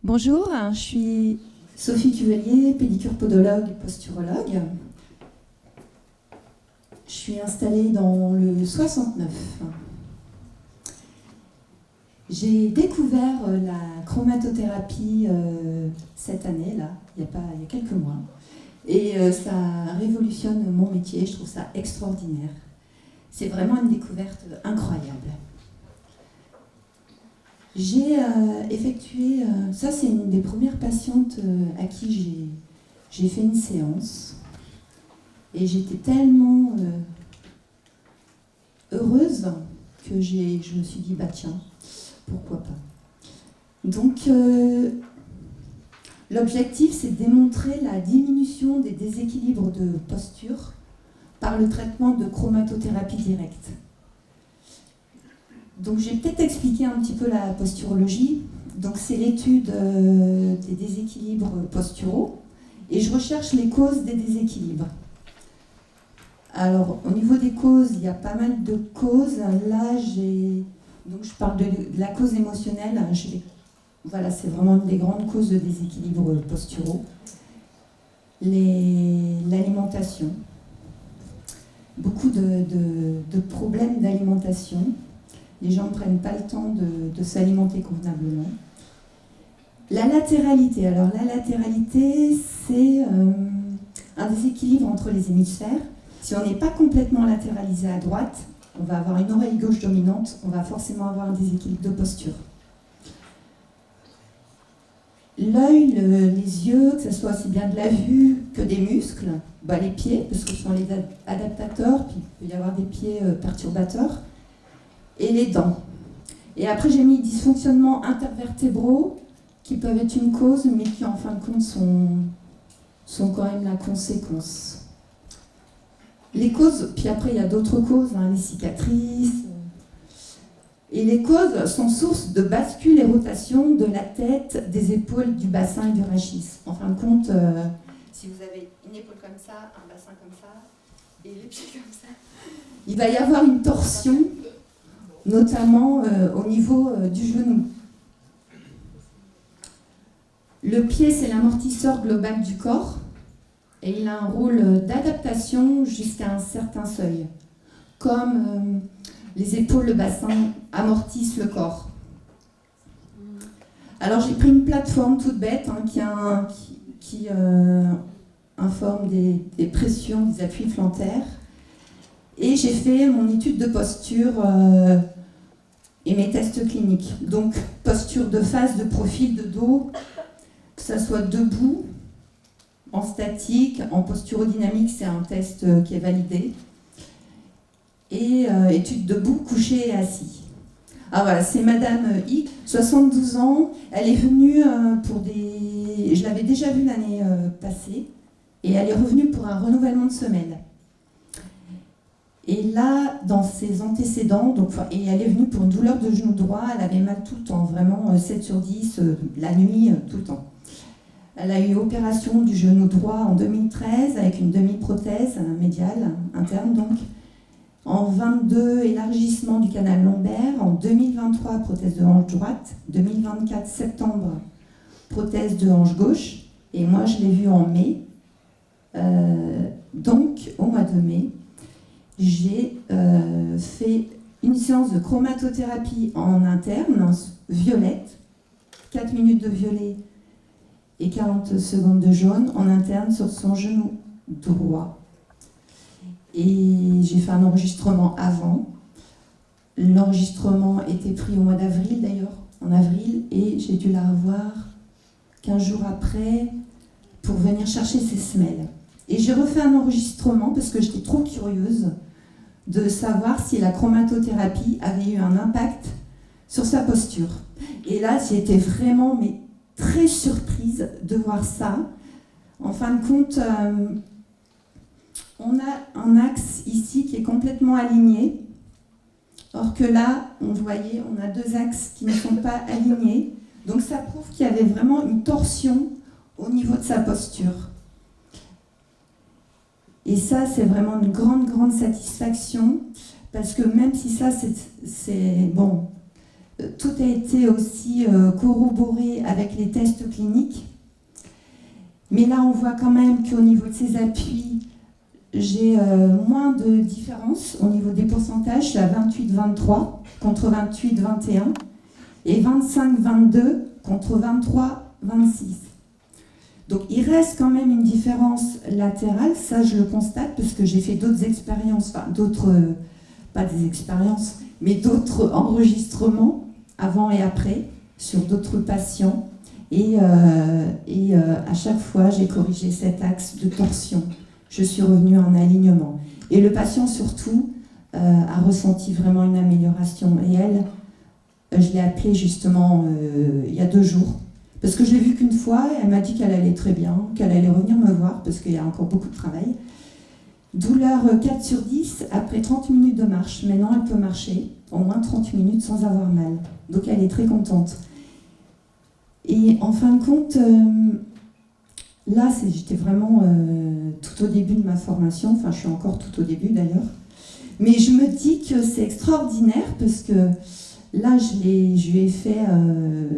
Bonjour, je suis Sophie Cuvelier, pédicure-podologue et posturologue. Je suis installée dans le 69. J'ai découvert la chromatothérapie cette année, là, il y a quelques mois. Et ça révolutionne mon métier, je trouve ça extraordinaire. C'est vraiment une découverte incroyable. J'ai effectué, ça c'est une des premières patientes à qui j'ai fait une séance. Et j'étais tellement heureuse que je me suis dit, bah tiens, pourquoi pas. Donc l'objectif c'est de démontrer la diminution des déséquilibres de posture par le traitement de chromatothérapie directe. Donc je vais peut-être expliquer un petit peu la posturologie. Donc c'est l'étude des déséquilibres posturaux et je recherche les causes des déséquilibres. Alors au niveau des causes, il y a pas mal de causes. Là donc je parle de la cause émotionnelle. Voilà, c'est vraiment une des grandes causes de déséquilibres posturaux. L'alimentation. Beaucoup de problèmes d'alimentation. Les gens ne prennent pas le temps de s'alimenter convenablement. La latéralité. Alors la latéralité, c'est un déséquilibre entre les hémisphères. Si on n'est pas complètement latéralisé à droite, on va avoir une oreille gauche dominante, on va forcément avoir un déséquilibre de posture. L'œil, les yeux, que ce soit aussi bien de la vue que des muscles, les pieds, parce que ce sont les adaptateurs, puis il peut y avoir des pieds perturbateurs, et les dents. Et après, j'ai mis dysfonctionnements intervertébraux qui peuvent être une cause, mais qui en fin de compte sont quand même la conséquence. Les causes, puis après il y a d'autres causes, les cicatrices. Et les causes sont source de bascule et rotation de la tête, des épaules, du bassin et du rachis. En fin de compte, si vous avez une épaule comme ça, un bassin comme ça, et les pieds comme ça, il va y avoir une torsion, notamment au niveau du genou. Le pied, c'est l'amortisseur global du corps et il a un rôle d'adaptation jusqu'à un certain seuil. Comme les épaules, le bassin amortissent le corps. Alors j'ai pris une plateforme toute bête qui informe des pressions, des appuis flantaires. Et j'ai fait mon étude de posture et mes tests cliniques. Donc, posture de face, de profil, de dos, que ça soit debout, en statique, en posturodynamique, c'est un test qui est validé. Et étude debout, couché et assis. Ah voilà, c'est Madame I, 72 ans. Elle est venue pour des... Je l'avais déjà vue l'année passée. Et elle est revenue pour un renouvellement de semelle. Et là, dans ses antécédents, et elle est venue pour une douleur de genou droit, elle avait mal tout le temps, vraiment 7 sur 10, la nuit, tout le temps. Elle a eu opération du genou droit en 2013 avec une demi-prothèse médiale, interne donc. En 2022, élargissement du canal lombaire. En 2023, prothèse de hanche droite. 2024, septembre, prothèse de hanche gauche. Et moi, je l'ai vue en mai. Donc, au mois de mai, j'ai fait une séance de chromatothérapie en interne, violette, 4 minutes de violet et 40 secondes de jaune en interne sur son genou droit. Et j'ai fait un enregistrement avant. L'enregistrement était pris au mois d'avril d'ailleurs, en avril, et j'ai dû la revoir 15 jours après pour venir chercher ses semelles. Et j'ai refait un enregistrement parce que j'étais trop curieuse de savoir si la chromatothérapie avait eu un impact sur sa posture. Et là, j'ai été vraiment très surprise de voir ça. En fin de compte, on a un axe ici qui est complètement aligné. Or que là, on a 2 axes qui ne sont pas alignés. Donc ça prouve qu'il y avait vraiment une torsion au niveau de sa posture. Et ça, c'est vraiment une grande, grande satisfaction, parce que même si ça, c'est bon, Tout a été aussi corroboré avec les tests cliniques. Mais là, on voit quand même qu'au niveau de ces appuis, j'ai moins de différence au niveau des pourcentages. Je suis à 28-23 contre 28-21 et 25-22 contre 23-26. Donc il reste quand même une différence latérale, ça je le constate parce que j'ai fait d'autres expériences, enfin d'autres, pas des expériences, mais d'autres enregistrements avant et après sur d'autres patients. Et à chaque fois, j'ai corrigé cet axe de torsion. Je suis revenue en alignement. Et le patient, surtout, a ressenti vraiment une amélioration. Et elle, je l'ai appelée justement il y a 2 jours. Parce que je l'ai vue qu'une fois, et elle m'a dit qu'elle allait très bien, qu'elle allait revenir me voir, parce qu'il y a encore beaucoup de travail. Douleur 4 sur 10 après 30 minutes de marche. Maintenant, elle peut marcher au moins 30 minutes sans avoir mal. Donc, elle est très contente. Et en fin de compte, là, j'étais vraiment tout au début de ma formation, enfin je suis encore tout au début d'ailleurs, mais je me dis que c'est extraordinaire parce que là, je lui ai fait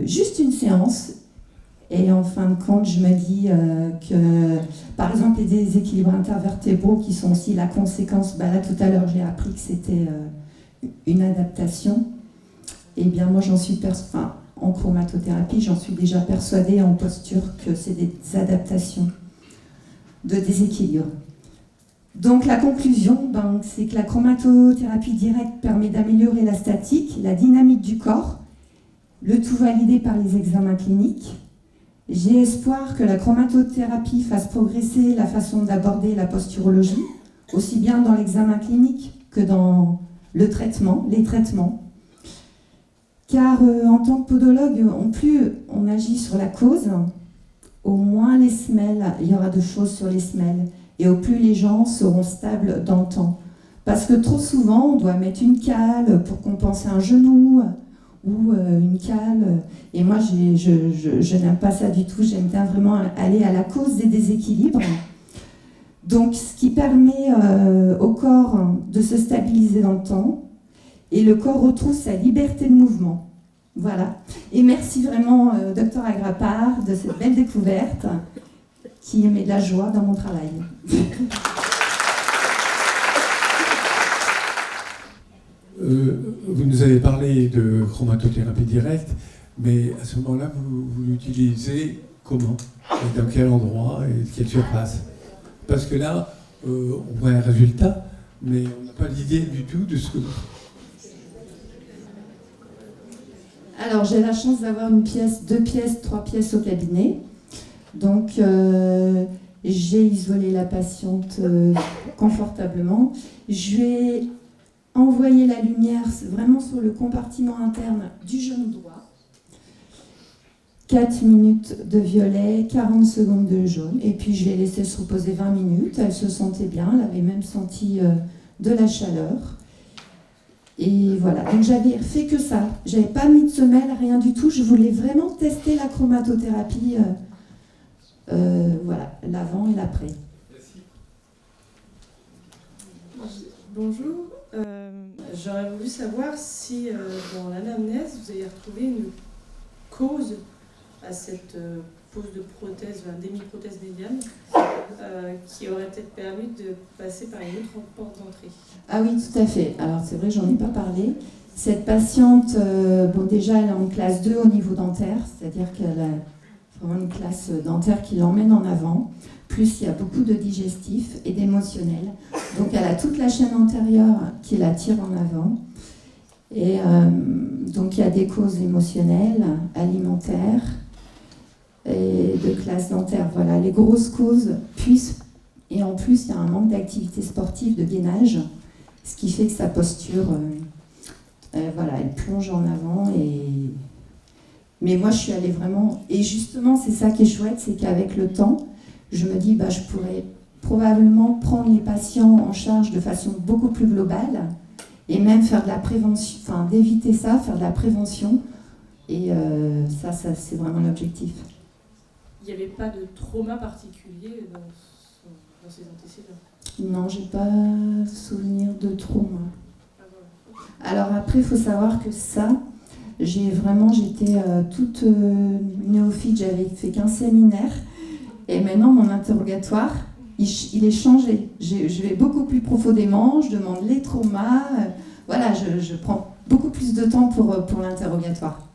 juste une séance et en fin de compte, je me dis que, par exemple, les déséquilibres intervertébraux qui sont aussi la conséquence, là tout à l'heure j'ai appris que c'était une adaptation, et bien moi j'en suis en chromatothérapie, j'en suis déjà persuadée en posture que c'est des adaptations de déséquilibre. Donc la conclusion, c'est que la chromatothérapie directe permet d'améliorer la statique, la dynamique du corps, le tout validé par les examens cliniques. J'ai espoir que la chromatothérapie fasse progresser la façon d'aborder la posturologie, aussi bien dans l'examen clinique que dans les traitements. Car en tant que podologue, plus on agit sur la cause, au moins les semelles, il y aura de choses sur les semelles, et au plus les gens seront stables dans le temps. Parce que trop souvent, on doit mettre une cale pour compenser un genou, ou une cale, et moi je n'aime pas ça du tout, j'aime bien vraiment aller à la cause des déséquilibres. Donc ce qui permet au corps de se stabiliser dans le temps, et le corps retrouve sa liberté de mouvement. Voilà. Et merci vraiment, Dr Agrapard, de cette belle découverte qui met de la joie dans mon travail. Vous nous avez parlé de chromatothérapie directe, mais à ce moment-là, vous l'utilisez comment? Et dans quel endroit et quelle surface? Parce que là, on voit un résultat, mais on n'a pas l'idée du tout de ce que... Alors, j'ai la chance d'avoir 1 pièce, 2 pièces, 3 pièces au cabinet. Donc, j'ai isolé la patiente confortablement. Je vais envoyer la lumière vraiment sur le compartiment interne du genou droit. 4 minutes de violet, 40 secondes de jaune. Et puis, je l'ai laissée se reposer 20 minutes. Elle se sentait bien. Elle avait même senti de la chaleur. Et voilà, donc j'avais fait que ça. J'avais pas mis de semelle, rien du tout. Je voulais vraiment tester la chromatothérapie, voilà, l'avant et l'après. Bonjour, j'aurais voulu savoir si dans l'anamnèse vous avez retrouvé une cause à cette pose de prothèse, demi-prothèse médiane, qui aurait peut-être permis de passer par une autre porte d'entrée. Ah oui, tout à fait. Alors c'est vrai, j'en ai pas parlé. Cette patiente, déjà elle est en classe 2 au niveau dentaire, c'est-à-dire qu'elle a vraiment une classe dentaire qui l'emmène en avant. Plus il y a beaucoup de digestif et d'émotionnel. Donc elle a toute la chaîne antérieure qui la tire en avant. Et donc il y a des causes émotionnelles, alimentaires et de classe dentaire. Voilà, les grosses causes puissent. Et en plus, il y a un manque d'activité sportive, de gainage, ce qui fait que sa posture, voilà, elle plonge en avant. Mais moi, je suis allée vraiment... Et justement, c'est ça qui est chouette, c'est qu'avec le temps, je me dis, je pourrais probablement prendre les patients en charge de façon beaucoup plus globale et même faire de la prévention, enfin, d'éviter ça, faire de la prévention. Et ça c'est vraiment l'objectif. Il n'y avait pas de trauma particulier dans ces antécédents? Non, j'ai pas souvenir de trauma. Alors après, il faut savoir que ça, J'étais toute néophyte, j'avais fait qu'un séminaire. Et maintenant, mon interrogatoire, il est changé. Je vais beaucoup plus profondément, je demande les traumas. Voilà, je prends beaucoup plus de temps pour l'interrogatoire.